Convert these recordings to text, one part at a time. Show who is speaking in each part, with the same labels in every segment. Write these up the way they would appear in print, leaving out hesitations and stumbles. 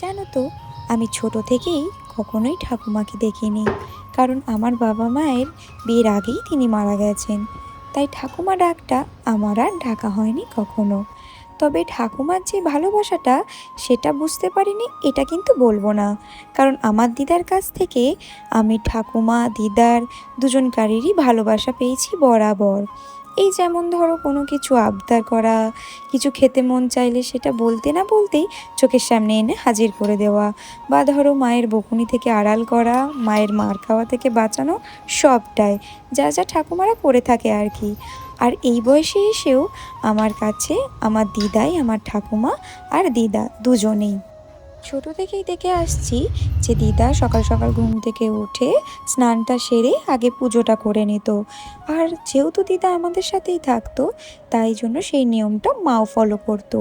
Speaker 1: জানো তো, আমি ছোট থেকেই কখনোই ঠাকুমাকে দেখিনি। কারণ আমার বাবা মায়ের বিয়ের আগেই তিনি মারা গেছেন। তাই ঠাকুমা ডাকটা আমার আর ডাকা হয়নি কখনো। তবে ঠাকুমার যে ভালোবাসাটা সেটা বুঝতে পারিনি, এটা কিন্তু বলবো না। কারণ আমার দিদার কাছ থেকে আমি ঠাকুমা দিদার দুজনকারেরই ভালোবাসা পেয়েছি বরাবর। এই যেমন ধরো কোনো কিছু আবদার করা, কিছু খেতে মন চাইলে সেটা বলতে না বলতেই চোখের সামনে এনে হাজির করে দেওয়া, বা ধরো মায়ের বকুনি থেকে আড়াল করা, মায়ের মার খাওয়া থেকে বাঁচানো, সবটাই যা যা ঠাকুমারা করে থাকে আর কি। আর এই বয়সে এসেও আমার কাছে আমার দিদাই আমার ঠাকুমা, আর দিদা দুজনেই। ছোট থেকেই দেখে আসছি যে দিদা সকাল সকাল ঘুম থেকে উঠে স্নানটা সেরে আগে পুজোটা করে নিত। আর যেহেতু দিদা আমাদের সাথেই থাকতো, তাই জন্য সেই নিয়মটা মাও ফলো করতো।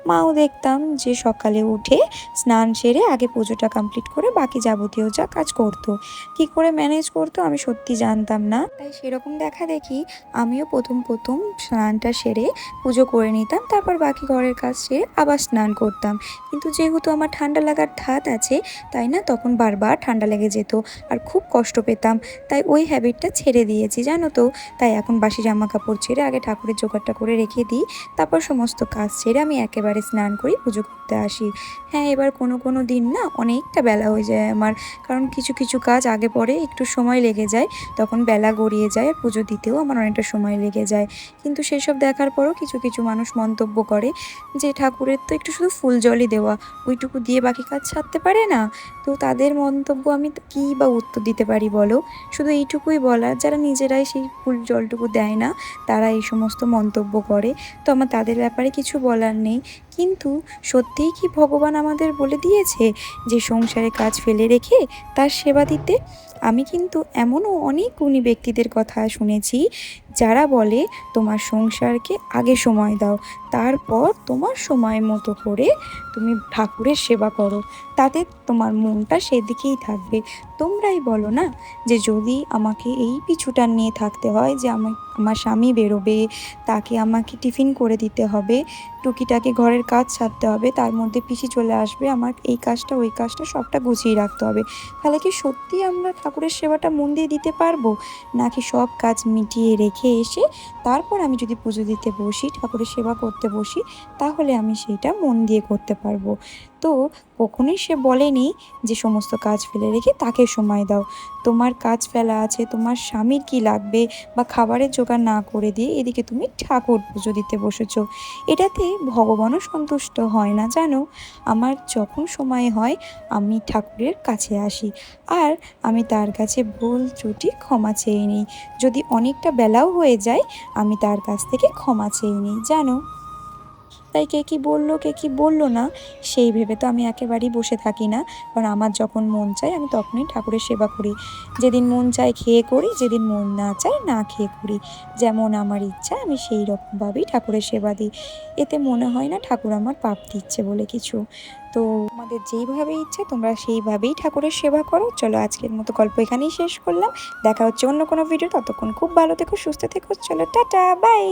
Speaker 1: মাও দেখতাম যে সকালে উঠে স্নান সেরে আগে পুজোটা কমপ্লিট করে বাকি যাবতীয় যা কাজ করতো। কি করে ম্যানেজ করতো আমি সত্যি জানতাম না, তাই সেরকম দেখা দেখি আমিও প্রথম প্রথম স্নানটা সেরে পুজো করে নিতাম, তারপর বাকি ঘরের কাজ সেরে আবার স্নান করতাম। কিন্তু যেহেতু আমার ঠান্ডা লাগার ধাত আছে, তাই না তখন বারবার ঠান্ডা লেগে যেত আর খুব কষ্ট পেতাম। তাই ওই হ্যাবিটটা ছেড়ে দিয়েছি জানো তো। তাই এখন বাসি জামা কাপড় ছেড়ে আগে ঠাকুরের জোগাড়টা করে রেখে দিই, তারপর সমস্ত কাজ ছেড়ে আমি একেবারে স্নান করি, পুজো করতে আসি। হ্যাঁ, এবার কোনো কোনো দিন না অনেকটা বেলা হয়ে যায় আমার, কারণ কিছু কিছু কাজ আগে পরে একটু সময় লেগে যায়, তখন বেলা গড়িয়ে যায় আর পুজো দিতেও আমার অনেকটা সময় লেগে যায়। কিন্তু সেসব দেখার পরও কিছু কিছু মানুষ মন্তব্য করে যে ঠাকুরের তো একটু শুধু ফুল জলই দেওয়া, ওইটুকু দিয়ে বাকি কাজ সারতে পারে না। তো তাদের মন্তব্য আমি কী বা উত্তর দিতে পারি বলো। শুধু এইটুকুই বলার, যারা নিজেরাই সেই ফুল জলটুকু দেয় না তারা এই সমস্ত মন্তব্য করে, তো আমার তাদের ব্যাপারে কিছু বলার নেই। কিন্তু সত্যিই কি ভগবান আমাদের বলে দিয়েছে যে সংসারে কাজ ফেলে রেখে তার সেবা দিতে? আমি কিন্তু এমনও অনেক গুণী ব্যক্তিদের কথা শুনেছি যারা বলে তোমার সংসারকে আগে সময় দাও, তারপর তোমার সময় মতো করে তুমি ঠাকুরের সেবা করো, তাতে তোমার মনটা সেদিকেই থাকবে। তোমরাই বলো না, যে যদি আমাকে এই পিছুটা নিয়ে থাকতে হয় যে আমার স্বামী বেরোবে, তাকে আমাকে টিফিন করে দিতে হবে, টুকিটাকি ঘরের কাজ সারতে হবে, তার মধ্যে পিসি চলে আসবে, আমার এই কাজটা ওই কাজটা সবটা গুছিয়ে রাখতে হবে, তাহলে কি সত্যি আমরা ঠাকুরের সেবাটা মন দিয়ে দিতে পারবো? নাকি সব কাজ মিটিয়ে রেখে এসে তারপর আমি যদি পুজো দিতে বসি, ঠাকুরের সেবা করতে বসি, তাহলে আমি সেইটা মন দিয়ে করতে পারবো? তো কখনোই সে বলেনি যে সমস্ত কাজ ফেলে রেখে তাকে সময় দাও। তোমার কাজ ফেলা আছে, তোমার স্বামীর কি লাগবে বা খাবারের জোগাড় না করে দিয়ে এদিকে তুমি ঠাকুর পুজো দিতে বসেছো, এটাতে ভগবানও সন্তুষ্ট হয় না জানো। আমার যখন সময় হয় আমি ঠাকুরের কাছে আসি, আর আমি তার কাছে ভুল ত্রুটি ক্ষমা চেয়ে নিই। যদি অনেকটা বেলাও হয়ে যায় আমি তার কাছ থেকে ক্ষমা চেয়ে নিই জানো। তাই কে কী বললো কে কী বললো না সেই ভেবে তো আমি একেবারেই বসে থাকি না। কারণ আমার যখন মন চায় আমি তখনই ঠাকুরের সেবা করি। যেদিন মন চায় খেয়ে করি, যেদিন মন না চায় না খেয়ে করি। যেমন আমার ইচ্ছা আমি সেই রকমভাবেই ঠাকুরের সেবা দিই। এতে মনে হয় না ঠাকুর আমার পাপ দিচ্ছে বলে কিছু। তো তোমাদের যেইভাবে ইচ্ছা তোমরা সেইভাবেই ঠাকুরের সেবা করো। চলো আজকের মতো গল্প এখানেই শেষ করলাম। দেখা হচ্ছে অন্য কোনো ভিডিও, ততক্ষণ খুব ভালো থেকো, সুস্থ থেকো। চলো টাটা, বাই।